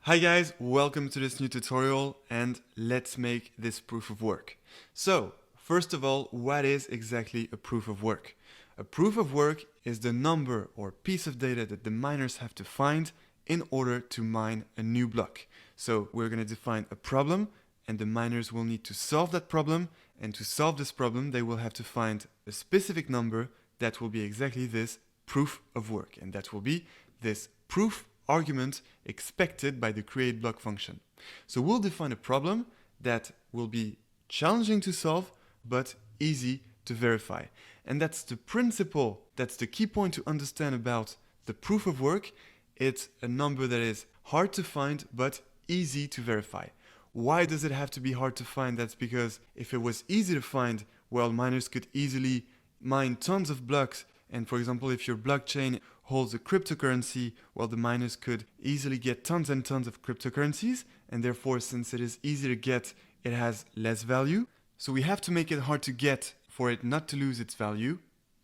Hi guys, welcome to this new tutorial and let's make this proof of work. So, first of all, what is exactly a proof of work? A proof of work is the number or piece of data that the miners have to find in order to mine a new block. So we're going to define a problem and the miners will need to solve that problem, and to solve this problem they will have to find a specific number that will be exactly this proof of work, and that will be this proof argument expected by the createBlock function. So we'll define a problem that will be challenging to solve but easy to verify. And that's the principle, that's the key point to understand about the proof of work. It's a number that is hard to find but easy to verify. Why does it have to be hard to find? That's because if it was easy to find, well, miners could easily mine tons of blocks. And for example, if your blockchain holds a cryptocurrency, well, the miners could easily get tons and tons of cryptocurrencies. And therefore, since it is easy to get, it has less value. So we have to make it hard to get for it not to lose its value.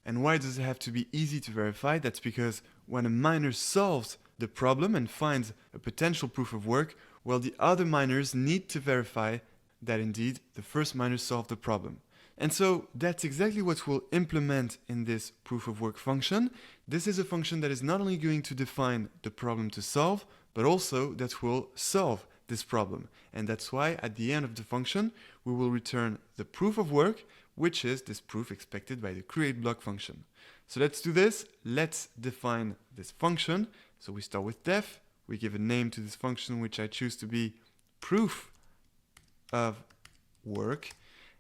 And why does it have to be easy to verify? That's because when a miner solves the problem and finds a potential proof of work, well, the other miners need to verify that indeed the first miner solved the problem. And so that's exactly what we'll implement in this proof of work function. This is a function that is not only going to define the problem to solve, but also that will solve this problem. And that's why at the end of the function, we will return the proof of work, which is this proof expected by the createBlock function. So let's do this. Let's define this function. So we start with def. We give a name to this function, which I choose to be proof of work.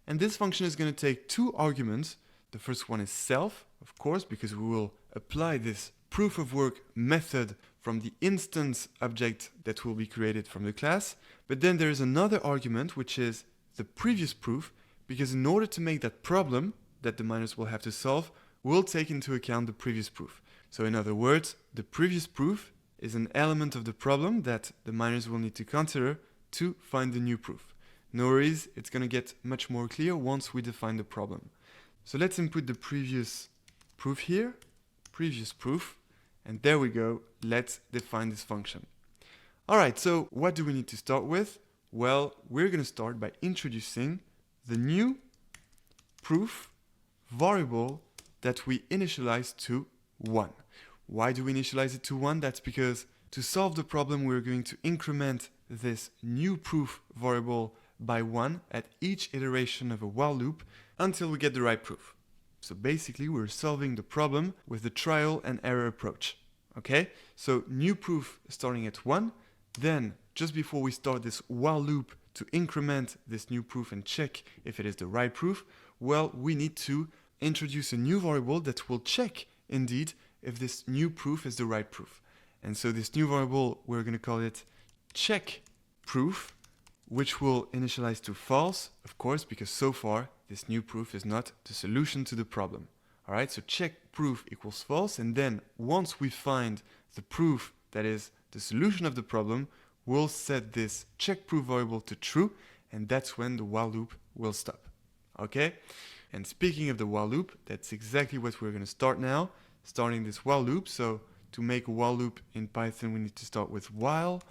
And this function is going to take two arguments. The first one is self, of course, because we will apply this proof of work method from the instance object that will be created from the class. But then there is another argument, which is the previous proof, because in order to make that problem that the miners will have to solve, we'll take into account the previous proof. So in other words, the previous proof is an element of the problem that the miners will need to consider to find the new proof. No worries, it's going to get much more clear once we define the problem. So let's input the previous proof here, previous proof, and there we go, let's define this function. Alright, so what do we need to start with? Well, we're going to start by introducing the new proof variable that we initialize to 1. Why do we initialize it to 1? That's because to solve the problem, we're going to increment this new proof variable by 1 at each iteration of a while loop until we get the right proof. So basically, we're solving the problem with the trial and error approach. Okay? So new proof starting at 1. Then, just before we start this while loop to increment this new proof and check if it is the right proof, well, we need to introduce a new variable that will check, indeed, if this new proof is the right proof. And so this new variable, we're going to call it check proof, which will initialize to false, of course, because so far this new proof is not the solution to the problem. All right, so check proof equals false, and then once we find the proof that is the solution of the problem, we'll set this check proof variable to true, and that's when the while loop will stop. Okay? And speaking of the while loop, that's exactly what we're going to start now, starting this while loop. So to make a while loop in Python, we need to start with while,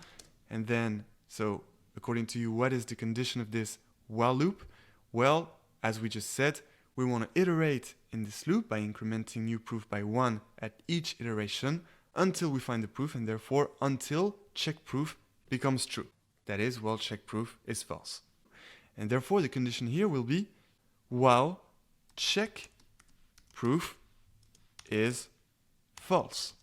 and then, so according to you, what is the condition of this while loop? Well, as we just said, we want to iterate in this loop by incrementing new proof by 1 at each iteration until we find the proof, and therefore until check proof becomes true. That is, while check proof is false. And therefore the condition here will be while check proof is false.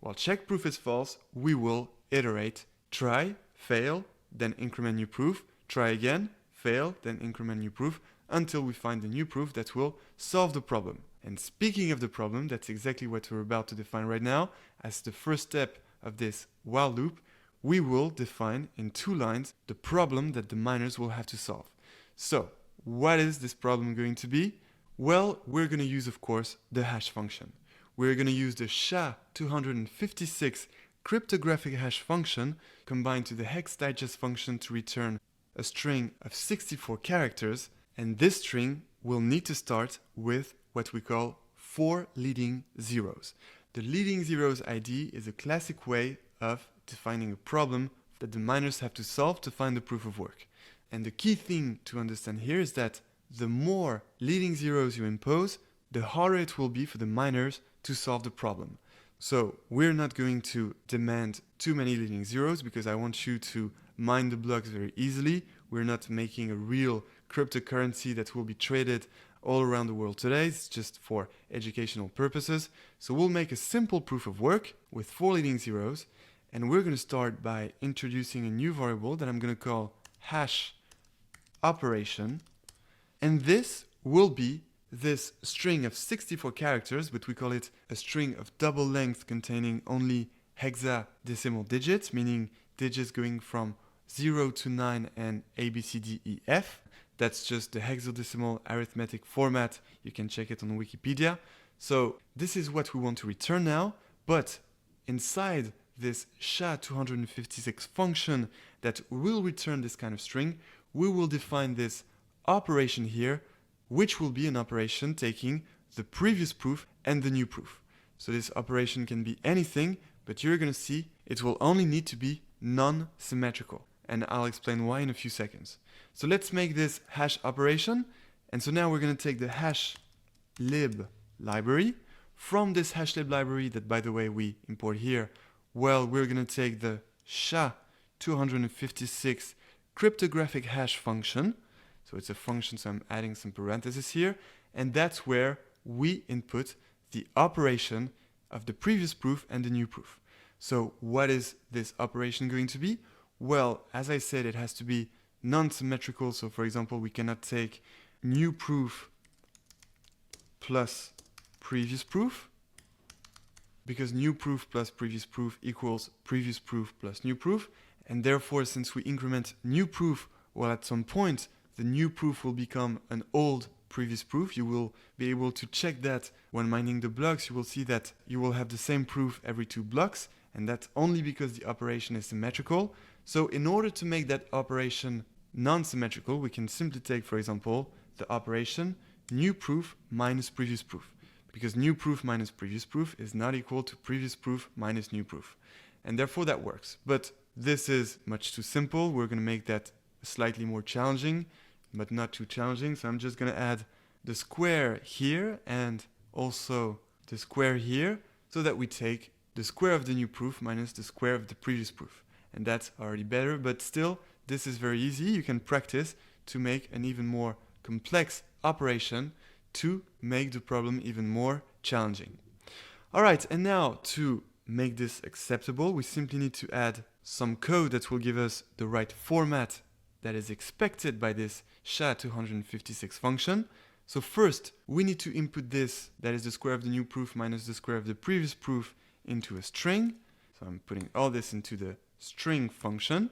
While check proof is false, we will iterate try, fail, then increment new proof, try again, fail, then increment new proof, until we find the new proof that will solve the problem. And speaking of the problem, that's exactly what we're about to define right now. As the first step of this while loop, we will define in 2 lines the problem that the miners will have to solve. So, what is this problem going to be? Well, we're going to use, of course, the hash function. We're going to use the SHA-256 cryptographic hash function combined to the hex digest function to return a string of 64 characters, and this string will need to start with what we call 4 leading zeros. The leading zeros ID is a classic way of defining a problem that the miners have to solve to find the proof of work. And the key thing to understand here is that the more leading zeros you impose, the harder it will be for the miners to solve the problem. So we're not going to demand too many leading zeros because I want you to mine the blocks very easily. We're not making a real cryptocurrency that will be traded all around the world today. It's just for educational purposes. So we'll make a simple proof of work with 4 leading zeros. And we're going to start by introducing a new variable that I'm going to call hash operation. And this will be this string of 64 characters, but we call it a string of double length containing only hexadecimal digits, meaning digits going from 0 to 9 and A, B, C, D, E, F. That's just the hexadecimal arithmetic format. You can check it on Wikipedia. So this is what we want to return now, but inside this SHA-256 function that will return this kind of string, we will define this operation here, which will be an operation taking the previous proof and the new proof. So this operation can be anything, but you're going to see it will only need to be non-symmetrical. And I'll explain why in a few seconds. So let's make this hash operation. And so now we're going to take the hash lib library. From this hash lib library that, by the way, we import here, well, we're going to take the SHA-256 cryptographic hash function. So it's a function, so I'm adding some parentheses here. And that's where we input the operation of the previous proof and the new proof. So what is this operation going to be? Well, as I said, it has to be non-symmetrical. So for example, we cannot take new proof plus previous proof, because new proof plus previous proof equals previous proof plus new proof. And therefore, since we increment new proof, well, at some point, the new proof will become an old previous proof. You will be able to check that when mining the blocks. You will see that you will have the same proof every 2 blocks, and that's only because the operation is symmetrical. So in order to make that operation non-symmetrical, we can simply take, for example, the operation new proof minus previous proof, because new proof minus previous proof is not equal to previous proof minus new proof. And therefore that works. But this is much too simple. We're going to make that slightly more challenging, but not too challenging. So I'm just going to add the square here and also the square here, so that we take the square of the new proof minus the square of the previous proof. And that's already better, but still, this is very easy. You can practice to make an even more complex operation to make the problem even more challenging. All right, and now to make this acceptable, we simply need to add some code that will give us the right format that is expected by this SHA-256 function. So first, we need to input this, that is the square of the new proof minus the square of the previous proof, into a string. So I'm putting all this into the string function.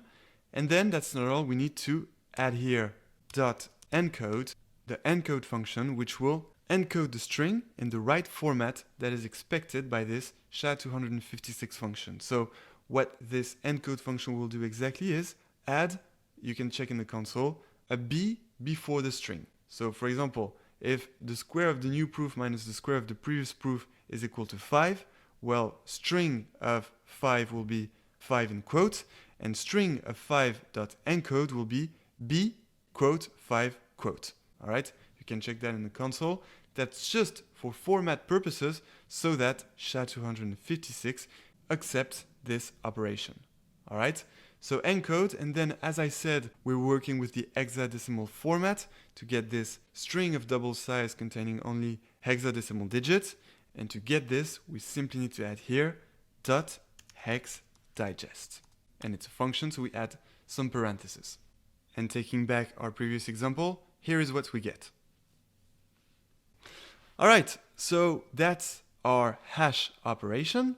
And then that's not all, we need to add here dot encode, the encode function, which will encode the string in the right format that is expected by this SHA-256 function. So what this encode function will do exactly is add, you can check in the console, a b before the string. So for example, if the square of the new proof minus the square of the previous proof is equal to 5, well, string of 5 will be 5 in quotes, and string of 5.encode will be b quote 5 quote. All right, you can check that in the console. That's just for format purposes, so that SHA-256 accepts this operation. All right, so encode, and then as I said, we're working with the hexadecimal format to get this string of double size containing only hexadecimal digits. And to get this, we simply need to add here dot hex digest. And it's a function, so we add some parentheses. And taking back our previous example, here is what we get. All right, so that's our hash operation.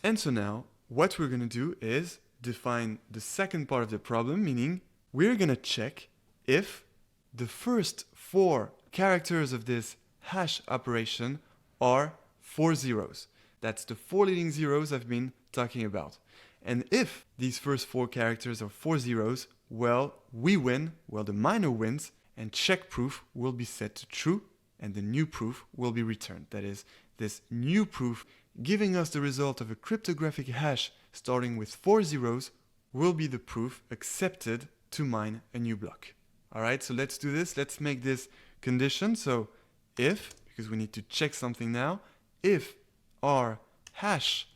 And so now what we're going to do is define the second part of the problem, meaning we're going to check if the first 4 characters of this hash operation are 4 zeros. That's the 4 leading zeros I've been talking about. And if these first 4 characters are 4 zeros, well, we win, well, the miner wins, and check proof will be set to true, and the new proof will be returned. That is, this new proof giving us the result of a cryptographic hash starting with 4 zeros will be the proof accepted to mine a new block. All right, so let's do this. Let's make this condition. So if, because we need to check something now, if our hash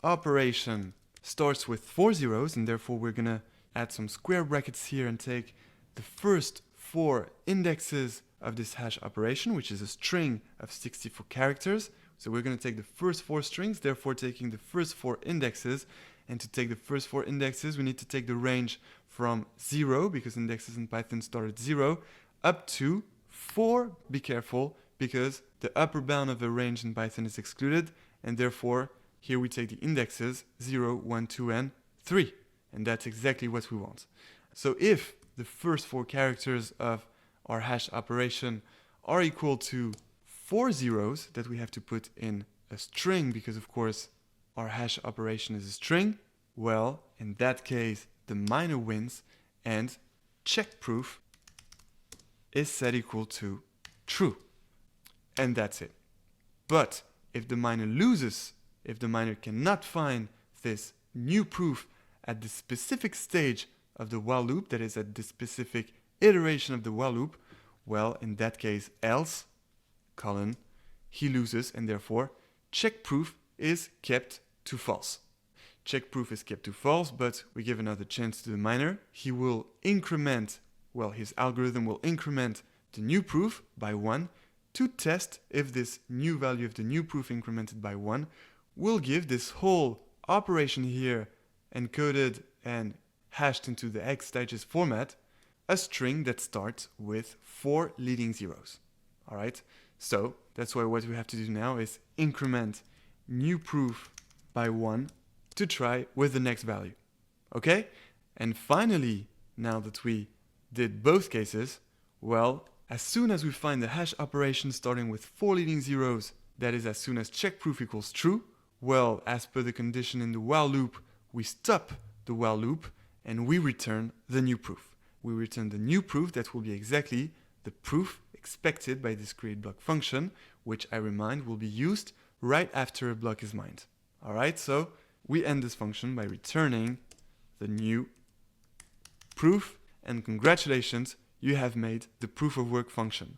operation starts with 4 zeros, and therefore we're going to add some square brackets here and take the first 4 indexes of this hash operation, which is a string of 64 characters. So we're going to take the first 4 strings, therefore taking the first 4 indexes. And to take the first 4 indexes, we need to take the range from 0, because indexes in Python start at 0, up to 4. Be careful, because the upper bound of a range in Python is excluded, and therefore here we take the indexes 0, 1, 2, and 3. And that's exactly what we want. So if the first 4 characters of our hash operation are equal to 4 zeros that we have to put in a string, because of course our hash operation is a string, well, in that case, the miner wins and check proof is set equal to true. And that's it. But if the miner loses, if the miner cannot find this new proof at the specific stage of the while loop, that is at the specific iteration of the while loop, well, in that case, else, colon, he loses, and therefore check proof is kept to false. Check proof is kept to false, but we give another chance to the miner. He will increment, well, his algorithm will increment the new proof by 1 to test if this new value of the new proof incremented by 1 will give this whole operation here encoded and hashed into the X-digest format a string that starts with 4 leading zeros. All right, so that's why what we have to do now is increment new proof by 1 to try with the next value. Okay? And finally, now that we did both cases, well, as soon as we find the hash operation starting with 4 leading zeros, that is as soon as check proof equals true, well, as per the condition in the while loop, we stop the while loop and we return the new proof. We return the new proof that will be exactly the proof expected by this createBlock function, which I remind will be used right after a block is mined. All right, so we end this function by returning the new proof, and congratulations, you have made the proof of work function.